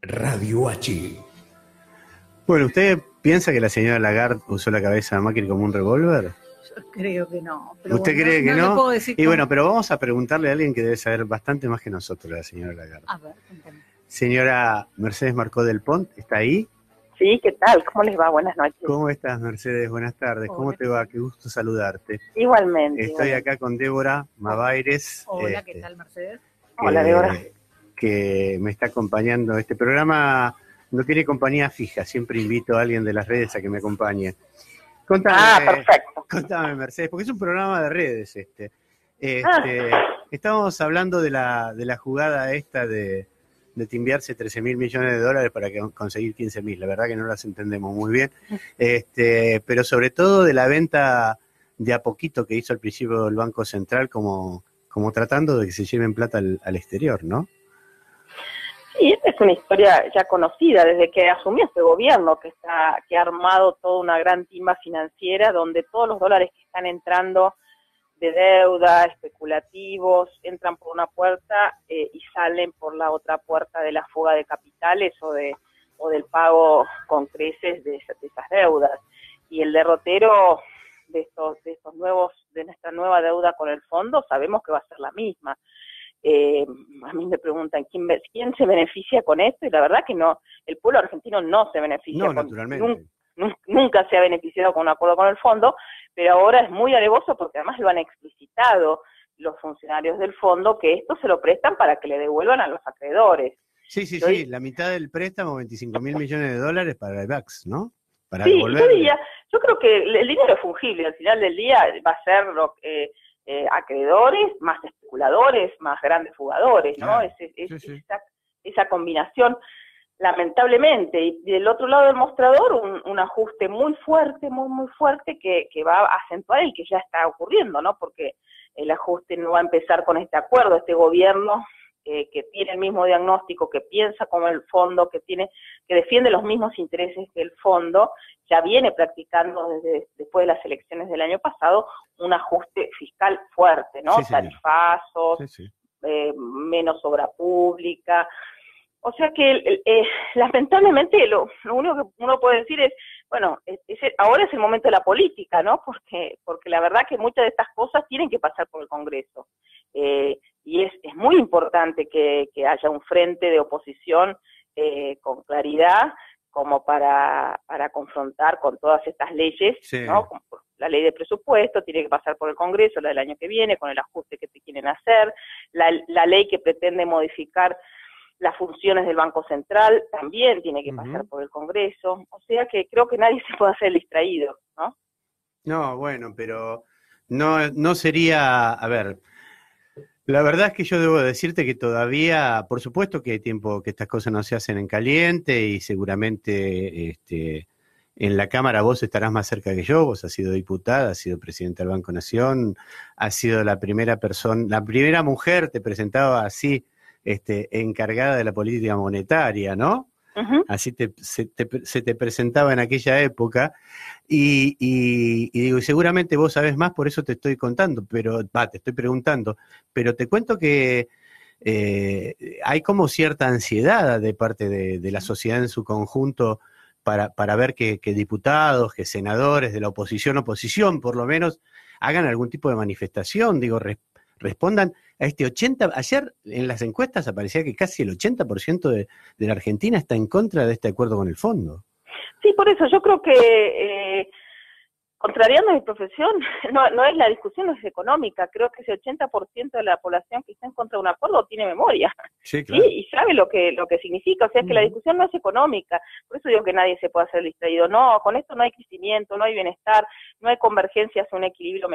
Radio H. Bueno, ¿usted piensa que la señora Lagarde usó la cabeza de Macri como un revólver? Yo creo que no. Pero ¿Usted bueno, cree que no? no? Le puedo decir Y cómo. bueno, pero vamos a preguntarle a alguien que debe saber bastante más que nosotros, la señora Lagarde. A ver, cuéntame. Señora Mercedes Marcó del Pont, ¿está ahí? Sí, ¿qué tal? ¿Cómo les va? Buenas noches. ¿Cómo estás, Mercedes? Buenas tardes. ¿Cómo Hola, te va? Qué gusto saludarte. Igualmente. Estoy igualmente. acá con Débora Mavaires. Hola, ¿qué tal, Mercedes? Hola, Débora. Que me está acompañando. Este programa no tiene compañía fija, siempre invito a alguien de las redes a que me acompañe. Contame, Perfecto. contame, Mercedes, porque es un programa de redes. Estábamos hablando de la jugada esta de timbiarse 13.000 millones de dólares para conseguir 15.000. La verdad que no las entendemos muy bien. Pero sobre todo de la venta de a poquito que hizo al principio el Banco Central, como tratando de que se lleven plata al exterior, ¿no? Sí, esta es una historia ya conocida desde que asumió este gobierno que ha armado toda una gran timba financiera donde todos los dólares que están entrando de deuda, especulativos, entran por una puerta y salen por la otra puerta de la fuga de capitales o del pago con creces de esas deudas. Y el derrotero de nuestra nueva deuda con el fondo, sabemos que va a ser la misma. A mí me preguntan ¿quién se beneficia con esto? Y la verdad que no, el pueblo argentino no se beneficia. No, naturalmente. Nunca se ha beneficiado con un acuerdo con el fondo, pero ahora es muy alevoso porque además lo han explicitado los funcionarios del fondo que esto se lo prestan para que le devuelvan a los acreedores. Sí, la mitad del préstamo, 25.000 millones de dólares para el BACS, ¿no? Para sí, devolverle. yo creo que el dinero es fungible, al final del día va a ser acreedores, más especuladores, más grandes jugadores, ¿no? Claro. Esa combinación, lamentablemente. Y del otro lado del mostrador, un ajuste muy fuerte, muy fuerte, que va a acentuar el que ya está ocurriendo, ¿no? Porque el ajuste no va a empezar con este acuerdo, este gobierno que tiene el mismo diagnóstico, que piensa como el fondo, que defiende los mismos intereses que el fondo, ya viene practicando después de las elecciones del año pasado un ajuste fiscal fuerte, ¿no? Sí, tarifazos, menos obra pública. O sea que lamentablemente lo único que uno puede decir es, bueno, ahora es el momento de la política, ¿no? Porque la verdad que muchas de estas cosas tienen que pasar por el Congreso. Y es muy importante que haya un frente de oposición con claridad como para confrontar con todas estas leyes, ¿no? Como la ley de presupuesto tiene que pasar por el Congreso, la del año que viene, con el ajuste que quieren hacer, la ley que pretende modificar las funciones del Banco Central también tiene que pasar por el Congreso, o sea que creo que nadie se puede hacer distraído, ¿no? No, bueno, pero no sería, a ver, la verdad es que yo debo decirte que todavía, por supuesto que hay tiempo que estas cosas no se hacen en caliente y seguramente en la Cámara vos estarás más cerca que yo, vos has sido diputada, has sido presidenta del Banco Nación, has sido la primera mujer, te presentaba así, encargada de la política monetaria, ¿no? Así se te presentaba en aquella época y digo, seguramente vos sabés más, por eso te estoy contando, te estoy preguntando, pero te cuento que hay como cierta ansiedad de parte de la sociedad en su conjunto para ver que diputados, que senadores de la oposición por lo menos, hagan algún tipo de manifestación, digo, respondan a este 80%, ayer en las encuestas aparecía que casi el 80% de la Argentina está en contra de este acuerdo con el fondo. Sí, por eso yo creo que, contrariando mi profesión, no es la discusión, no es económica, creo que ese 80% de la población que está en contra de un acuerdo tiene memoria, sí, claro. ¿sí? Y sabe lo que significa, o sea, que la discusión no es económica, por eso digo que nadie se puede hacer distraído, no, con esto no hay crecimiento, no hay bienestar, no hay convergencia hacia un equilibrio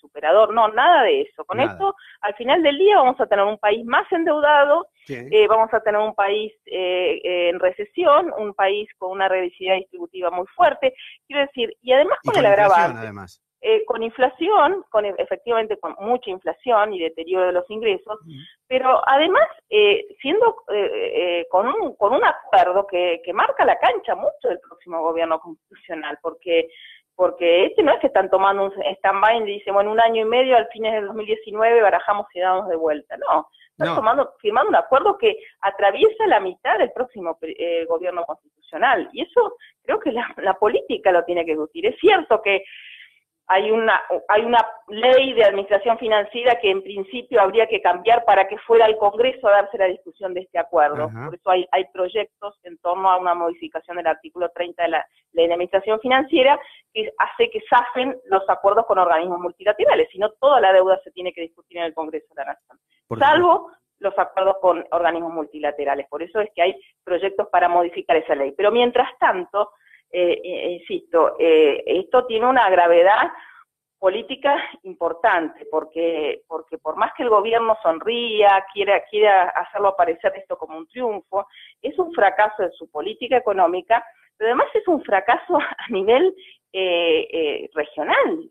superador, no, nada de eso, con esto, al final del día vamos a tener un país más endeudado, vamos a tener un país en recesión, un país con una regresividad distributiva muy fuerte, quiero decir, y además con el agravante, con inflación, efectivamente con mucha inflación y deterioro de los ingresos, pero además con un acuerdo que marca la cancha mucho del próximo gobierno constitucional, porque no es que están tomando un stand-by y dicen, bueno, un año y medio, al fines del 2019 barajamos y damos de vuelta, no, están firmando un acuerdo que atraviesa la mitad del próximo gobierno constitucional. Y eso creo que la política lo tiene que discutir. Es cierto que hay una ley de administración financiera que en principio habría que cambiar para que fuera al Congreso a darse la discusión de este acuerdo. Ajá. Por eso hay proyectos en torno a una modificación del artículo 30 de la ley de administración financiera que hace que zafen los acuerdos con organismos multilaterales, si no toda la deuda se tiene que discutir en el Congreso de la Nación, salvo los acuerdos con organismos multilaterales. Por eso es que hay proyectos para modificar esa ley. Pero mientras tanto, insisto, esto tiene una gravedad política importante, porque por más que el gobierno sonría, quiera hacerlo aparecer esto como un triunfo, es un fracaso de su política económica, pero además es un fracaso a nivel regional,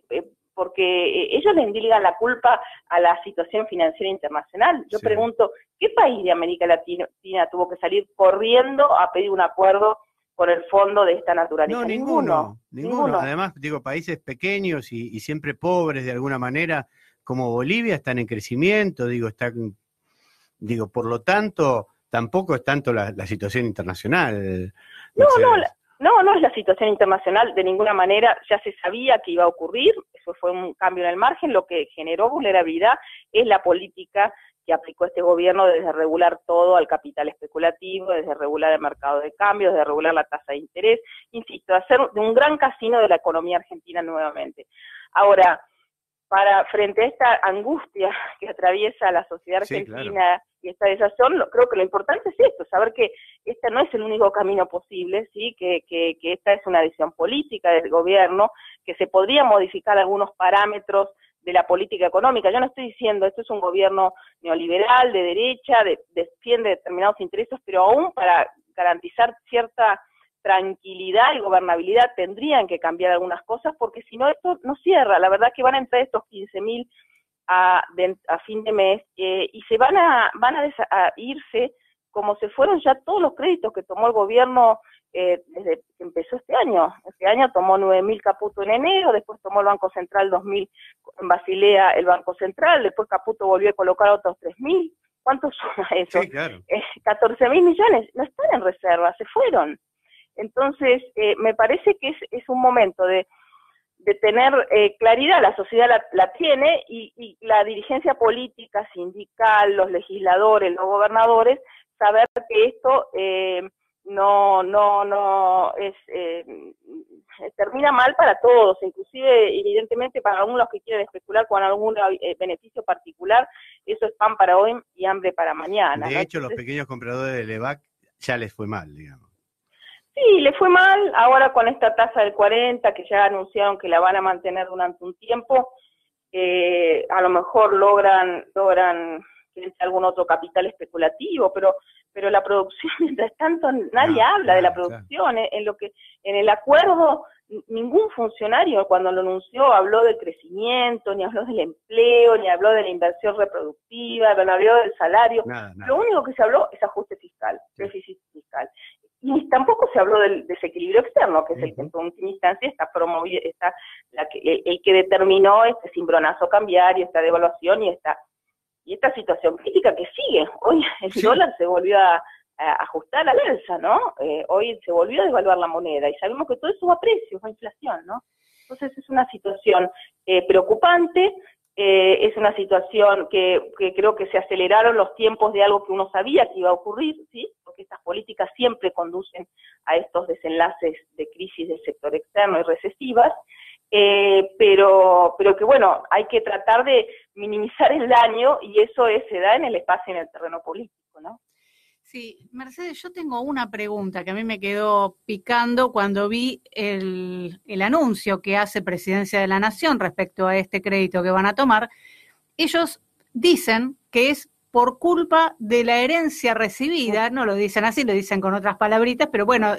porque ellos le endilgan la culpa a la situación financiera internacional. Yo pregunto, ¿qué país de América Latina tuvo que salir corriendo a pedir un acuerdo por el fondo de esta naturaleza? No, ninguno. Además, digo, países pequeños y siempre pobres de alguna manera, como Bolivia, están en crecimiento, por lo tanto, tampoco es tanto la situación internacional. No es la situación internacional de ninguna manera, ya se sabía que iba a ocurrir, eso fue un cambio en el margen, lo que generó vulnerabilidad es la política que aplicó este gobierno desde regular todo al capital especulativo, desde regular el mercado de cambios, desde regular la tasa de interés, insisto, hacer de un gran casino de la economía argentina nuevamente. Ahora, frente a esta angustia que atraviesa la sociedad argentina y esta desazón, creo que lo importante es esto, saber que este no es el único camino posible, ¿sí? que esta es una decisión política del gobierno, que se podría modificar algunos parámetros de la política económica. Yo no estoy diciendo, esto es un gobierno neoliberal, de derecha, defiende determinados intereses, pero aún para garantizar cierta tranquilidad y gobernabilidad tendrían que cambiar algunas cosas, porque si no esto no cierra. La verdad que van a entrar estos 15.000 a fin de mes y se van a irse como se fueron ya todos los créditos que tomó el gobierno desde que empezó este año. Este año tomó 9.000 Caputo en enero, después tomó el Banco Central 2.000 en Basilea el Banco Central, después Caputo volvió a colocar otros 3.000. ¿Cuánto suma eso? Sí, claro. 14.000 millones, no están en reserva, se fueron. Entonces, me parece que es un momento de tener claridad, la sociedad la tiene, y la dirigencia política, sindical, los legisladores, los gobernadores, saber que esto termina mal para todos, inclusive evidentemente para algunos que quieren especular con algún beneficio particular, eso es pan para hoy y hambre para mañana. De hecho, los pequeños compradores del EVAC ya les fue mal, digamos. Sí, le fue mal, ahora con esta tasa del 40, que ya anunciaron que la van a mantener durante un tiempo, a lo mejor logran que entre algún otro capital especulativo, pero la producción, mientras tanto, nadie habla de la producción. Claro. En el acuerdo, ningún funcionario cuando lo anunció habló del crecimiento, ni habló del empleo, ni habló de la inversión reproductiva, no habló del salario. Nada. Lo único que se habló es ajuste fiscal, déficit fiscal. Y tampoco se habló del desequilibrio externo, que es el que en última instancia está promovido, el que determinó este cimbronazo cambiario, esta devaluación y esta situación crítica que sigue. Hoy el dólar se volvió a ajustar al alza, ¿no? Hoy se volvió a devaluar la moneda y sabemos que todo eso va a precios, va a inflación, ¿no? Entonces es una situación preocupante, es una situación que creo que se aceleraron los tiempos de algo que uno sabía que iba a ocurrir, ¿sí? Porque estas políticas siempre conducen a estos desenlaces de crisis del sector externo y recesivas, pero que bueno, hay que tratar de minimizar el daño y eso se da en el espacio y en el terreno político, ¿no? Sí, Mercedes, yo tengo una pregunta que a mí me quedó picando cuando vi el anuncio que hace Presidencia de la Nación respecto a este crédito que van a tomar. Ellos dicen que es por culpa de la herencia recibida, no lo dicen así, lo dicen con otras palabritas, pero bueno,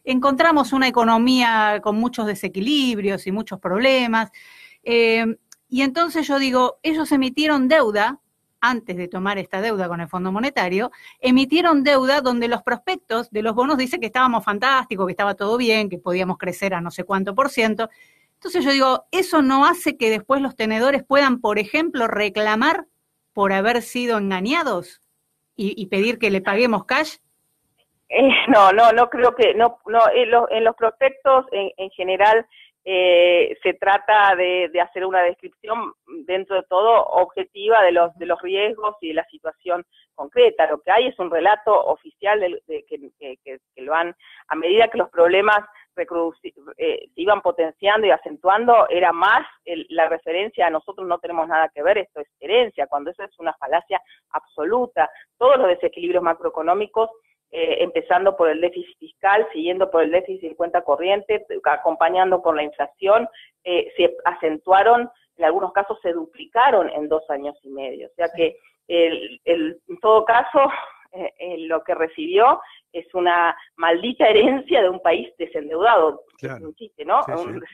encontramos una economía con muchos desequilibrios y muchos problemas, y entonces yo digo, ellos emitieron deuda, antes de tomar esta deuda con el Fondo Monetario, emitieron deuda donde los prospectos de los bonos dicen que estábamos fantásticos, que estaba todo bien, que podíamos crecer a no sé cuánto %. Entonces yo digo, ¿eso no hace que después los tenedores puedan, por ejemplo, reclamar por haber sido engañados y pedir que le paguemos cash? No creo que, en los prospectos en general se trata de hacer una descripción dentro de todo objetiva de los riesgos y de la situación concreta. Lo que hay es un relato oficial que lo han, a medida que los problemas se iban potenciando y acentuando, era más la referencia a nosotros no tenemos nada que ver, esto es herencia, cuando eso es una falacia absoluta. Todos los desequilibrios macroeconómicos, empezando por el déficit fiscal, siguiendo por el déficit de cuenta corriente, acompañando por la inflación, se acentuaron, en algunos casos se duplicaron en 2 años y medio. O sea que en todo caso lo que recibió es una maldita herencia de un país desendeudado, claro. Un chiste, ¿no?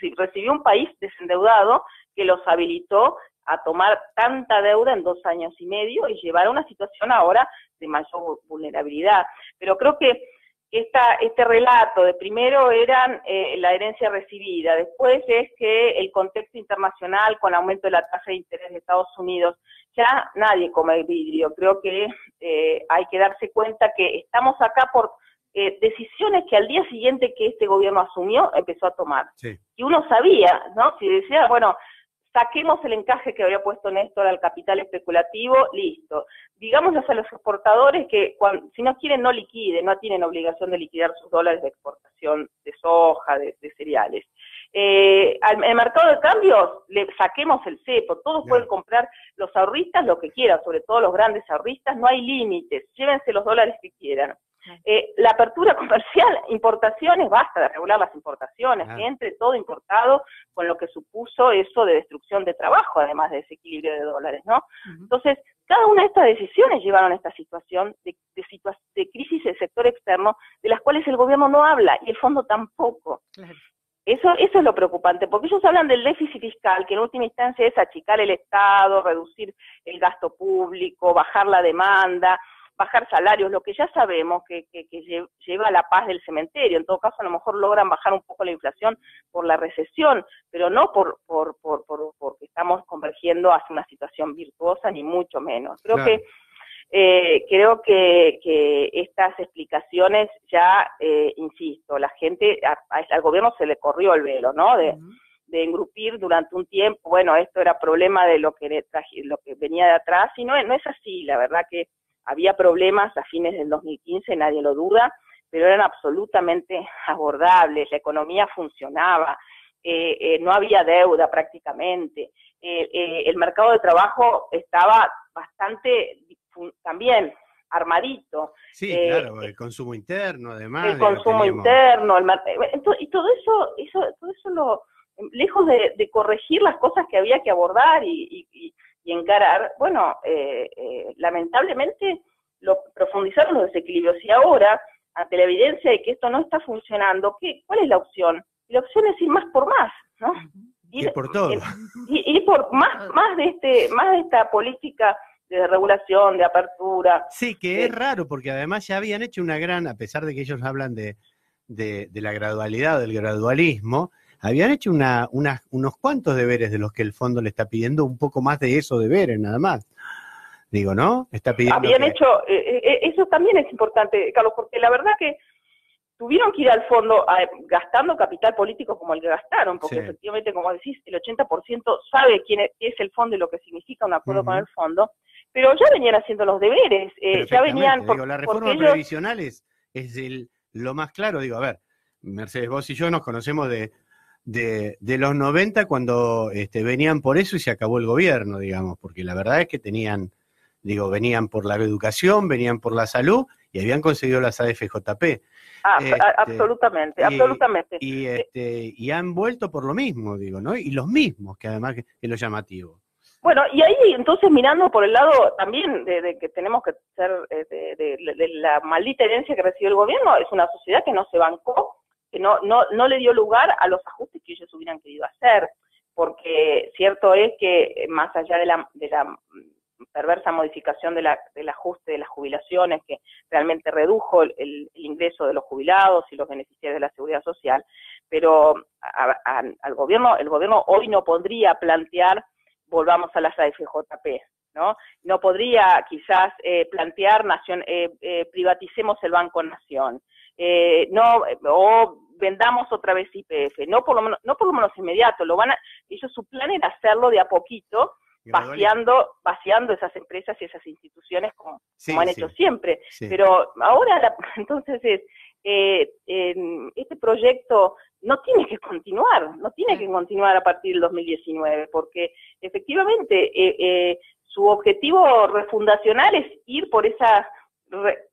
Sí. Recibió un país desendeudado que los habilitó a tomar tanta deuda en 2 años y medio y llevar a una situación ahora de mayor vulnerabilidad. Pero creo que este relato de primero eran la herencia recibida, después es que el contexto internacional con aumento de la tasa de interés de Estados Unidos, ya nadie come vidrio. Creo que hay que darse cuenta que estamos acá por decisiones que al día siguiente que este gobierno asumió empezó a tomar. Sí. Y uno sabía, ¿no? Si decía, bueno, saquemos el encaje que había puesto Néstor al capital especulativo, listo. Digámosles a los exportadores que si no quieren, no liquiden, no tienen obligación de liquidar sus dólares de exportación de soja, de cereales. Al mercado de cambios, le saquemos el cepo, todos pueden comprar, los ahorristas lo que quieran, sobre todo los grandes ahorristas, no hay límites, llévense los dólares que quieran. La apertura comercial, importaciones, basta de regular las importaciones, que entre todo importado, con lo que supuso eso de destrucción de trabajo, además de desequilibrio de dólares, ¿no? Entonces, cada una de estas decisiones llevaron a esta situación de crisis del sector externo, de las cuales el gobierno no habla, y el fondo tampoco. Claro. Eso es lo preocupante, porque ellos hablan del déficit fiscal, que en última instancia es achicar el Estado, reducir el gasto público, bajar la demanda, bajar salarios, lo que ya sabemos que lleva a la paz del cementerio. En todo caso, a lo mejor logran bajar un poco la inflación por la recesión, pero no porque estamos convergiendo hacia una situación virtuosa, ni mucho menos. Creo que estas explicaciones ya, insisto, la gente, al gobierno se le corrió el velo, ¿no? De engrupir durante un tiempo, bueno, esto era problema de lo que venía de atrás, y no es así. La verdad que había problemas a fines del 2015, nadie lo duda, pero eran absolutamente abordables, la economía funcionaba, no había deuda prácticamente, el mercado de trabajo estaba bastante también armadito. Sí, claro, el consumo interno, además. El consumo interno, y todo eso lejos de corregir las cosas que había que abordar y encarar, bueno, lamentablemente profundizaron los desequilibrios, y ahora, ante la evidencia de que esto no está funcionando, ¿cuál es la opción? La opción es ir más por más, ¿no? Ir por todo. Ir por más de esta política de regulación, de apertura. Sí, que es raro, porque además ya habían hecho una gran, a pesar de que ellos hablan de la gradualidad, del gradualismo, habían hecho unos cuantos deberes de los que el fondo le está pidiendo, un poco más de esos deberes, nada más. Digo, ¿no? Está pidiendo hecho, eso también es importante, Carlos, porque la verdad que tuvieron que ir al fondo gastando capital político como el que gastaron, porque efectivamente, como decís, el 80% sabe qué es el fondo y lo que significa un acuerdo con el fondo, pero ya venían haciendo los deberes, ya venían... La reforma previsional es lo más claro. Digo, a ver, Mercedes, vos y yo nos conocemos de los 90, cuando venían por eso y se acabó el gobierno, digamos, porque la verdad es que venían por la educación, venían por la salud y habían conseguido las AFJP. Absolutamente. Y han vuelto por lo mismo, digo, ¿no? Y los mismos, que además que es lo llamativo. Bueno, y ahí entonces mirando por el lado también de que tenemos que ser de la maldita herencia que recibió el gobierno, es una sociedad que no se bancó, que no le dio lugar a los ajustes que ellos hubieran querido hacer, porque cierto es que más allá de la perversa modificación del ajuste de las jubilaciones, que realmente redujo el ingreso de los jubilados y los beneficiarios de la seguridad social, pero el gobierno hoy no podría plantear volvamos a las AFJP, ¿no? No podría quizás plantear privaticemos el Banco Nación, o vendamos otra vez YPF, no por lo menos inmediato, su plan era hacerlo de a poquito, vaciando esas empresas y esas instituciones como han hecho siempre. Sí. Pero ahora, entonces, este proyecto no tiene que continuar a partir del 2019, porque efectivamente su objetivo refundacional es ir por esa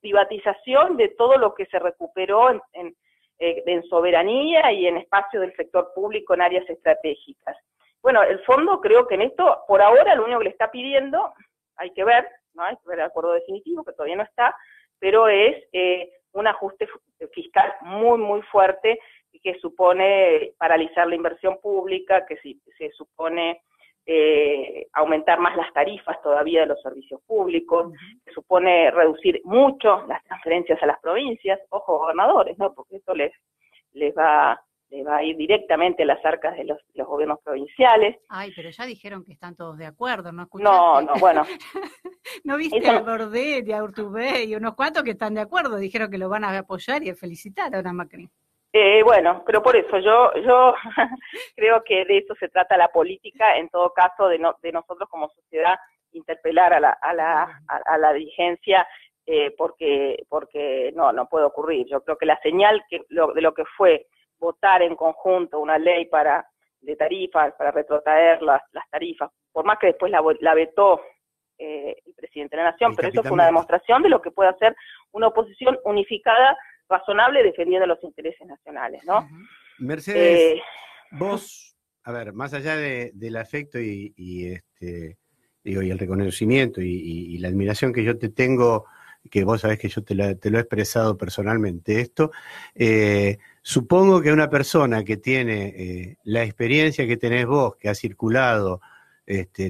privatización de todo lo que se recuperó en soberanía y en espacio del sector público en áreas estratégicas. Bueno, el fondo creo que en esto, por ahora, lo único que le está pidiendo, hay que ver, ¿no? Hay que ver el acuerdo definitivo, que todavía no está, pero es un ajuste fiscal muy, muy fuerte, que supone paralizar la inversión pública, que se supone aumentar más las tarifas todavía de los servicios públicos, que supone reducir mucho las transferencias a las provincias, ojo, gobernadores, ¿no? Porque esto les va a ir directamente a las arcas de los gobiernos provinciales. Ay, pero ya dijeron que están todos de acuerdo, ¿no escuchaste? No, bueno. ¿No viste a Bordet y a Urtubey y unos cuantos que están de acuerdo? Dijeron que lo van a apoyar y a felicitar a Macri. Bueno, pero por eso yo creo que de eso se trata la política, en todo caso de nosotros como sociedad interpelar a la dirigencia, porque no puede ocurrir. Yo creo que la señal de lo que fue votar en conjunto una ley de tarifas, para retrotraer las tarifas, por más que después la vetó el presidente de la Nación, pero eso fue una demostración de lo que puede hacer una oposición unificada, razonable, defendiendo los intereses nacionales, ¿no? Mercedes, vos, a ver, más allá del afecto y el reconocimiento y la admiración que yo te tengo, que vos sabés que yo te lo he expresado personalmente supongo que una persona que tiene la experiencia que tenés vos, que ha circulado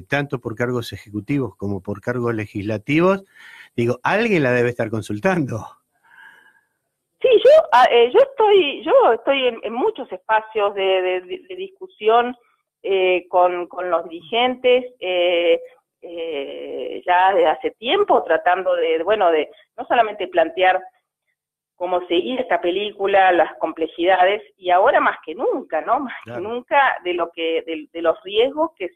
tanto por cargos ejecutivos como por cargos legislativos, digo, alguien la debe estar consultando. Sí, yo estoy en muchos espacios de discusión con los dirigentes, ya de hace tiempo, tratando de no solamente plantear cómo seguir esta película, las complejidades, y ahora más que nunca, ¿no? Más que nunca de los riesgos que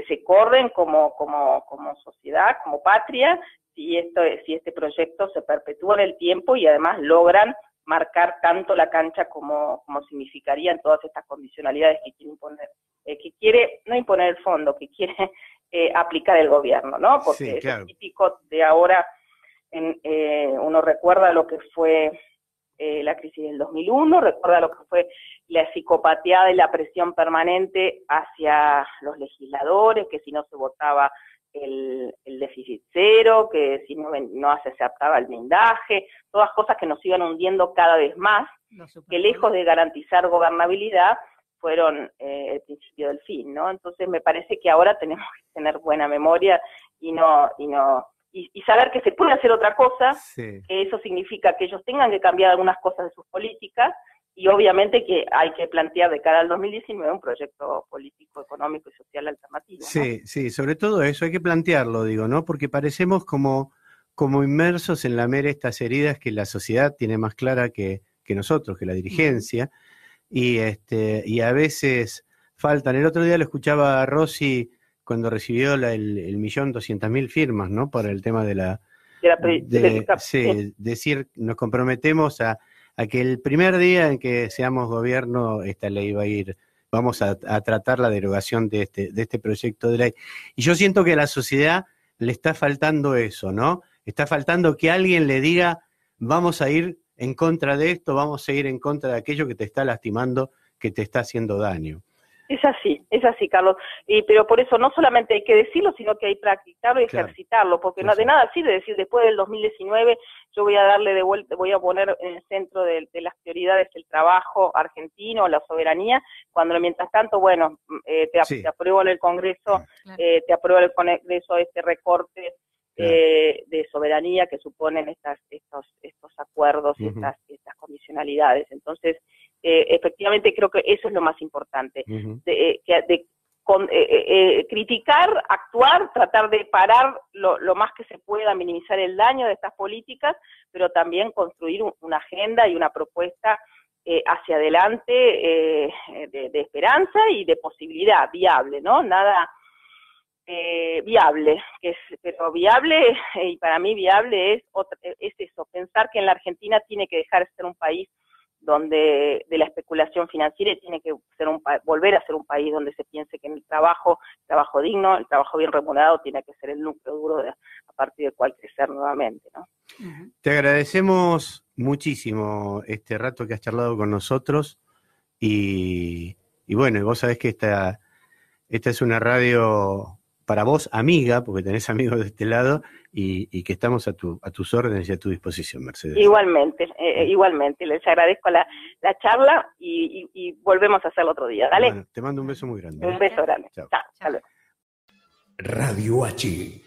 se corren como sociedad, como patria, si este proyecto se perpetúa en el tiempo y además logran marcar tanto la cancha como significarían todas estas condicionalidades que quiere imponer, no imponer el fondo, que quiere aplicar el gobierno, ¿no? Porque es típico de ahora, uno recuerda lo que fue la crisis del 2001, recuerda lo que fue la psicopateada y la presión permanente hacia los legisladores, que si no se votaba el déficit cero, que si no se aceptaba el blindaje, todas cosas que nos iban hundiendo cada vez más, que lejos de garantizar gobernabilidad, fueron el principio del fin, ¿no? Entonces me parece que ahora tenemos que tener buena memoria y saber que se puede hacer otra cosa, que eso significa que ellos tengan que cambiar algunas cosas de sus políticas, y obviamente que hay que plantear de cara al 2019 un proyecto político, económico y social alternativo, ¿no? Sí, sobre todo eso hay que plantearlo, digo, ¿no? Porque parecemos como inmersos en lamer estas heridas que la sociedad tiene más clara que nosotros, que la dirigencia, y a veces faltan. El otro día lo escuchaba a Rossi cuando recibió el 1.200.000 firmas, ¿no? Por el tema decir, nos comprometemos a que el primer día en que seamos gobierno, esta ley va a ir, vamos a tratar la derogación de este proyecto de ley. Y yo siento que a la sociedad le está faltando eso, ¿no? Está faltando que alguien le diga, vamos a ir en contra de esto, vamos a ir en contra de aquello que te está lastimando, que te está haciendo daño. Es así, Carlos, pero por eso no solamente hay que decirlo, sino que hay que practicarlo y ejercitarlo, porque de nada sirve decir después del 2019 yo voy a darle de vuelta, voy a poner en el centro de las prioridades el trabajo argentino, la soberanía, cuando mientras tanto, te apruebo en el Congreso, te apruebo en el Congreso este recorte de soberanía que suponen estos acuerdos y estas condicionalidades. Entonces, efectivamente creo que eso es lo más importante, criticar, actuar, tratar de parar lo más que se pueda, minimizar el daño de estas políticas, pero también construir una agenda y una propuesta hacia adelante de esperanza y de posibilidad viable, ¿no? Nada viable, pero viable, y para mí viable es eso, pensar que en la Argentina tiene que dejar de ser un país donde de la especulación financiera y tiene que ser volver a ser un país donde se piense que el trabajo digno, el trabajo bien remunerado tiene que ser el núcleo duro a partir del cual crecer nuevamente, ¿no? Te agradecemos muchísimo este rato que has charlado con nosotros y bueno, vos sabés que esta es una radio para vos, amiga, porque tenés amigos de este lado, y que estamos a tus órdenes y a tu disposición, Mercedes. Igualmente, les agradezco la charla y volvemos a hacerlo otro día, ¿dale? Bueno, te mando un beso muy grande. Un beso grande. Chao. Chao. Radio H.